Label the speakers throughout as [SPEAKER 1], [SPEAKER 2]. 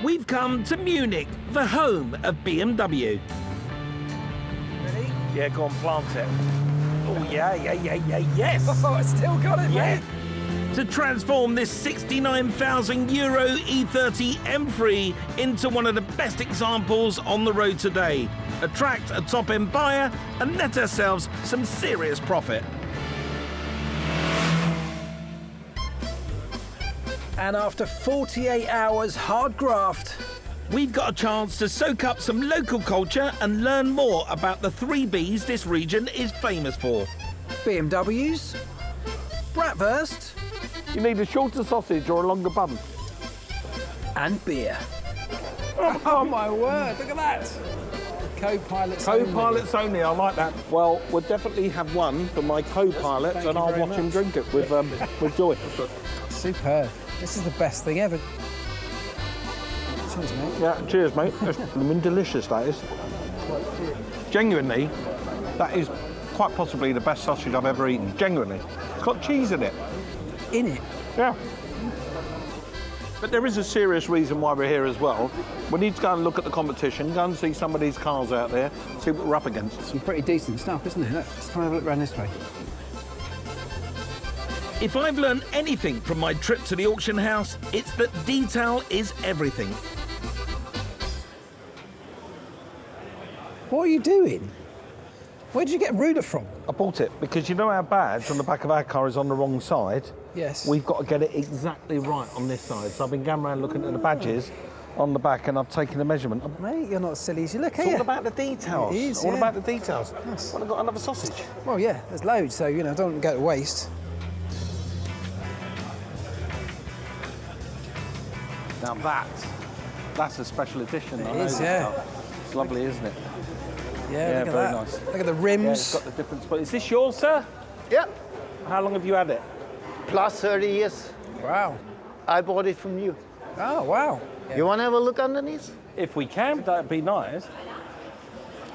[SPEAKER 1] We've come to Munich, the home of BMW.
[SPEAKER 2] Ready?
[SPEAKER 1] Yeah, go on, plant it. Oh, yeah, yes!
[SPEAKER 2] Oh, I still got it,
[SPEAKER 1] Yeah.
[SPEAKER 2] mate.
[SPEAKER 1] To transform this €69,000 E30 M3 into one of the best examples on the road today. Attract a top-end buyer and net ourselves some serious profit.
[SPEAKER 2] And after 48 hours hard graft,
[SPEAKER 1] We've got a chance to soak up some local culture and learn more about the 3 Bs this region is famous for.
[SPEAKER 2] BMWs, bratwurst,
[SPEAKER 1] You need a shorter sausage or a longer bun.
[SPEAKER 2] and beer. Oh my word, look at that. Co-pilots only.
[SPEAKER 1] Co-pilots only, I like that. Well, we'll definitely have one for my co-pilot
[SPEAKER 2] Thank
[SPEAKER 1] and
[SPEAKER 2] you
[SPEAKER 1] I'll
[SPEAKER 2] very
[SPEAKER 1] watch him
[SPEAKER 2] much.
[SPEAKER 1] drink it with joy.
[SPEAKER 2] Superb. This is the best thing ever. Cheers, mate.
[SPEAKER 1] Yeah, cheers, mate. It's blooming delicious, that is. Genuinely, that is quite possibly the best sausage I've ever eaten. Genuinely. It's got cheese in it.
[SPEAKER 2] In it.
[SPEAKER 1] Yeah. But there is a serious reason why we're here as well. We need to go and look at the competition, go and see some of these cars out there, see what we're up against.
[SPEAKER 2] Some pretty decent stuff, isn't it? Let's try and have a look around this way.
[SPEAKER 1] If I've learned anything from my trip to the auction house, it's that detail is everything.
[SPEAKER 2] What are you doing? Where did you get a ruler from?
[SPEAKER 1] I bought it because you know our badge on the back of our car is on the wrong side?
[SPEAKER 2] Yes.
[SPEAKER 1] We've got to get it exactly right on this side. So I've been going around looking at the badges on the back and I've taken the measurement.
[SPEAKER 2] Mate, you're not as silly as you look, are
[SPEAKER 1] It's
[SPEAKER 2] you?
[SPEAKER 1] all about the details.
[SPEAKER 2] It is,
[SPEAKER 1] all
[SPEAKER 2] yeah.
[SPEAKER 1] about the details.
[SPEAKER 2] Yes.
[SPEAKER 1] Well, I've got another sausage.
[SPEAKER 2] Well, yeah, there's loads, so, you know, don't go to waste.
[SPEAKER 1] Now that's a special edition.
[SPEAKER 2] It
[SPEAKER 1] I know
[SPEAKER 2] is,
[SPEAKER 1] this
[SPEAKER 2] yeah.
[SPEAKER 1] car. It's lovely, isn't it?
[SPEAKER 2] Yeah, look at
[SPEAKER 1] very
[SPEAKER 2] that.
[SPEAKER 1] nice.
[SPEAKER 2] Look at the
[SPEAKER 1] Yeah,
[SPEAKER 2] rims.
[SPEAKER 1] it's got the different spots. Is this yours, sir?
[SPEAKER 3] Yeah,
[SPEAKER 1] How long have you had it?
[SPEAKER 3] plus 30 years.
[SPEAKER 2] Wow.
[SPEAKER 3] I bought it from you.
[SPEAKER 2] Oh, wow.
[SPEAKER 3] You want to have a look underneath?
[SPEAKER 1] If we can, that'd be nice.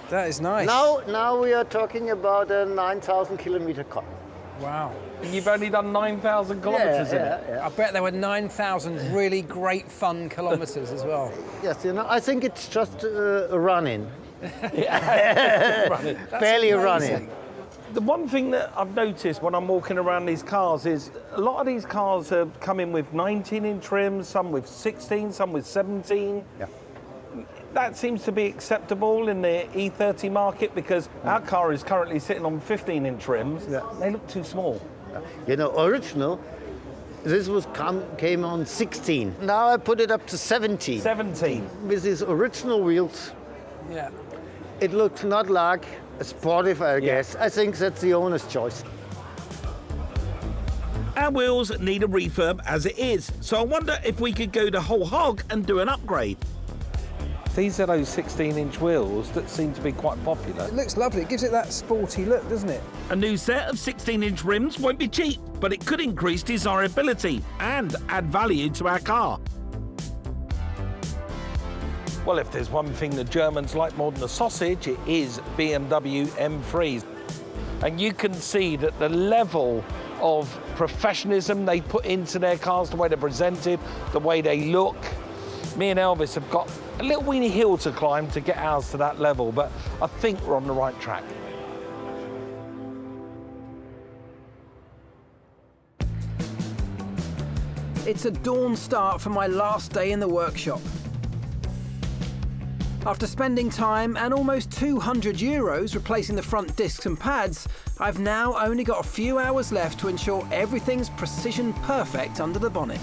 [SPEAKER 2] That is nice.
[SPEAKER 3] Now we are talking about a 9,000 kilometer car.
[SPEAKER 2] Wow.
[SPEAKER 1] And you've only done 9,000 kilometres in it.
[SPEAKER 2] I bet there were 9,000 really great fun kilometres as well.
[SPEAKER 3] Yes, you know, I think it's just a run-in.
[SPEAKER 1] Right.
[SPEAKER 3] Barely a
[SPEAKER 2] amazing.
[SPEAKER 3] run-in.
[SPEAKER 1] The one thing that I've noticed when I'm walking around these cars is a lot of these cars are coming with 19-inch rims, some with 16, some with 17.
[SPEAKER 3] Yeah.
[SPEAKER 1] That seems to be acceptable in the E30 market because our car is currently sitting on 15-inch rims.
[SPEAKER 3] Yeah.
[SPEAKER 1] They look too small.
[SPEAKER 3] You know, original, this came on 16. Now I put it up to 17.
[SPEAKER 1] 17.
[SPEAKER 3] With these original wheels,
[SPEAKER 2] Yeah.
[SPEAKER 3] it looks not like a sportive, I guess. I think that's the owner's choice.
[SPEAKER 1] Our wheels need a refurb as it is, so I wonder if we could go the whole hog and do an upgrade. These are those 16-inch wheels that seem to be quite popular.
[SPEAKER 2] It looks lovely. It gives it that sporty look, doesn't it?
[SPEAKER 1] A new set of 16-inch rims won't be cheap, but it could increase desirability and add value to our car. Well, if there's one thing the Germans like more than a sausage, it is BMW M3s. And you can see that the level of professionalism they put into their cars, the way they're presented, the way they look. Me and Elvis have got a little weeny hill to climb to get ours to that level, but I think we're on the right track.
[SPEAKER 2] It's a dawn start for my last day in the workshop. After spending time and almost €200 replacing the front discs and pads, I've now only got a few hours left to ensure everything's precision perfect under the bonnet.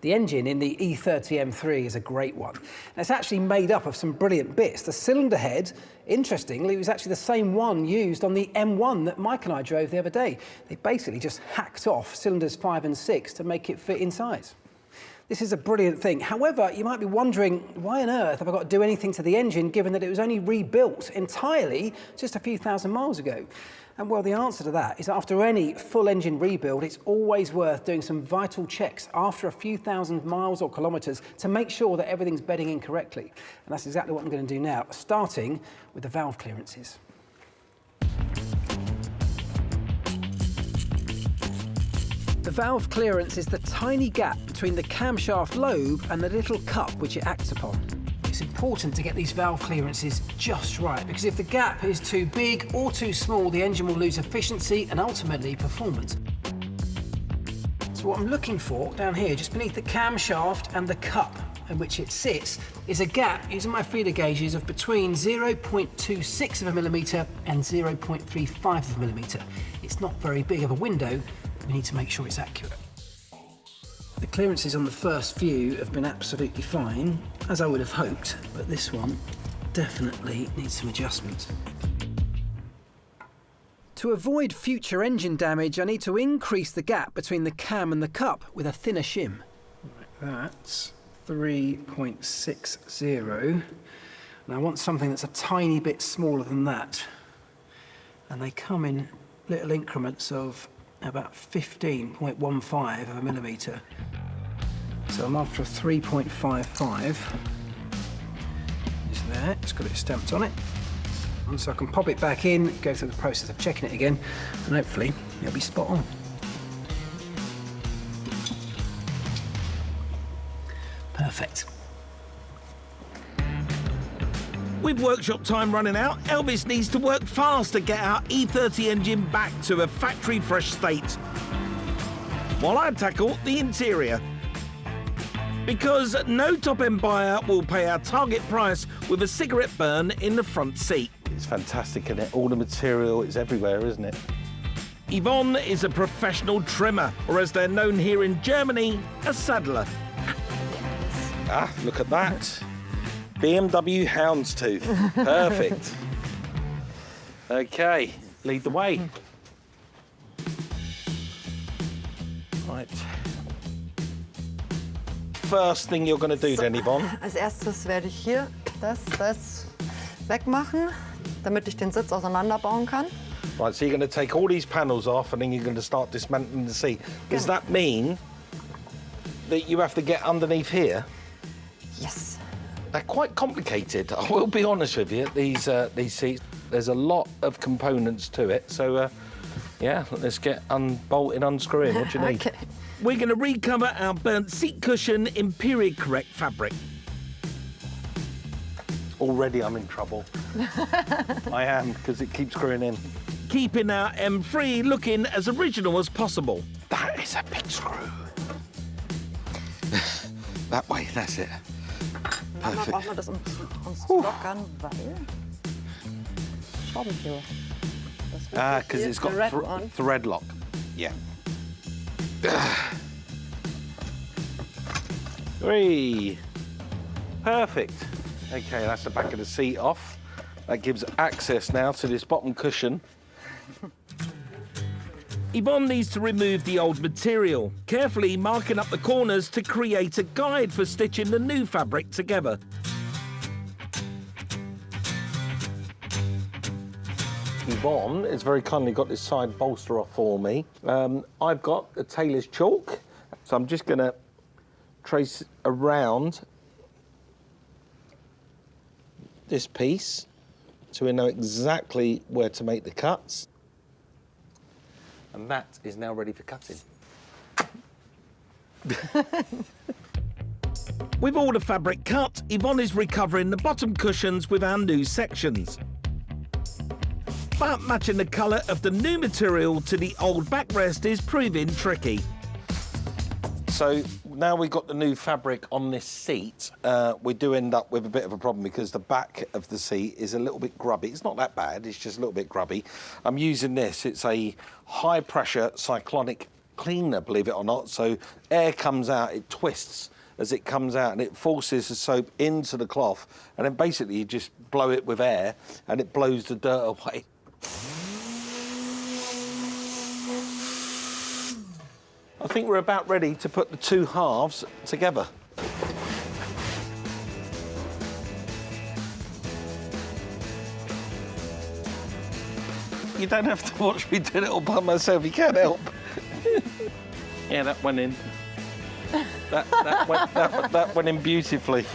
[SPEAKER 2] The engine in the E30 M3 is a great one. And it's actually made up of some brilliant bits. The cylinder head, interestingly, was actually the same one used on the M1 that Mike and I drove the other day. They basically just hacked off cylinders 5 and 6 to make it fit inside. This is a brilliant thing. However, you might be wondering, why on earth have I got to do anything to the engine given that it was only rebuilt entirely just a few thousand miles ago? And well, the answer to that is after any full engine rebuild, it's always worth doing some vital checks after a few thousand miles or kilometres to make sure that everything's bedding in correctly. And that's exactly what I'm going to do now, starting with the valve clearances. The valve clearance is the tiny gap between the camshaft lobe and the little cup which it acts upon. It's important to get these valve clearances just right, because if the gap is too big or too small, the engine will lose efficiency and ultimately performance. So what I'm looking for down here, just beneath the camshaft and the cup in which it sits, is a gap, using my feeler gauges, of between 0.26 of a millimetre and 0.35 of a millimetre. It's not very big of a window, we need to make sure it's accurate. The clearances on the first view have been absolutely fine, as I would have hoped, but this one definitely needs some adjustments. To avoid future engine damage, I need to increase the gap between the cam and the cup with a thinner shim. That's 3.60. And I want something that's a tiny bit smaller than that. And they come in little increments of about 15.15 of a millimetre. So I'm after a 3.55. It's there, it's got it stamped on it. And so I can pop it back in, go through the process of checking it again, and hopefully it'll be spot on. Perfect.
[SPEAKER 1] With workshop time running out, Elvis needs to work fast to get our E30 engine back to a factory-fresh state, while I tackle the interior. Because no top-end buyer will pay our target price with a cigarette burn in the front seat.
[SPEAKER 4] It's fantastic, isn't it? All the material is everywhere, isn't it?
[SPEAKER 1] Yvonne is a professional trimmer, or as they're known here in Germany, a saddler.
[SPEAKER 4] Ah, look at that. BMW houndstooth. Perfect. Okay, lead the way. Right. First thing you're going to do then, Yvonne?
[SPEAKER 5] Als erstes werde ich hier das wegmachen, damit ich den Sitz auseinanderbauen kann.
[SPEAKER 4] Right, so you're going to take all these panels off and then you're going to start dismantling the seat. Does that mean that you have to get underneath here?
[SPEAKER 5] Yes.
[SPEAKER 4] They're quite complicated, I will be honest with you, these seats. There's a lot of components to it, so yeah, let's get unbolted, unscrewing. What do you need?
[SPEAKER 5] Okay.
[SPEAKER 1] We're going to recover our burnt seat cushion in period correct fabric.
[SPEAKER 4] Already I'm in trouble. I am, because it keeps screwing in.
[SPEAKER 1] Keeping our M3 looking as original as possible.
[SPEAKER 4] That is a big screw. That way, that's it.
[SPEAKER 5] Manchmal braucht man das, um zu lockern, weil Schraubenzieher.
[SPEAKER 4] Ah, because it's got thread lock. Yeah. 3. Perfect. Okay, that's the back of the seat off. That gives access now to this bottom cushion.
[SPEAKER 1] Yvonne needs to remove the old material, carefully marking up the corners to create a guide for stitching the new fabric together.
[SPEAKER 4] Yvonne has very kindly got this side bolster off for me. I've got a tailor's chalk, so I'm just going to trace around this piece so we know exactly where to make the cuts. And that is now ready for cutting.
[SPEAKER 1] With all the fabric cut, Yvonne is recovering the bottom cushions with our new sections. But matching the colour of the new material to the old backrest is proving tricky.
[SPEAKER 4] So now we've got the new fabric on this seat, we do end up with a bit of a problem because the back of the seat is a little bit grubby. It's not that bad, it's just a little bit grubby. I'm using this, it's a high pressure cyclonic cleaner, believe it or not. So air comes out, it twists as it comes out and it forces the soap into the cloth, and then basically you just blow it with air and it blows the dirt away. I think we're about ready to put the two halves together. You don't have to watch me do it all by myself, you can't help. Yeah, that went in. That went in beautifully.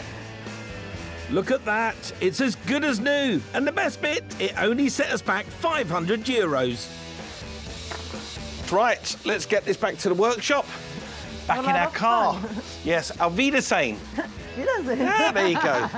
[SPEAKER 1] Look at that, it's as good as new. And the best bit, it only set us back €500.
[SPEAKER 4] Right, let's get this back to the workshop. Back in our car. Yes, auf Wiedersehen.
[SPEAKER 5] Wiedersehen.
[SPEAKER 4] Yeah, there you go.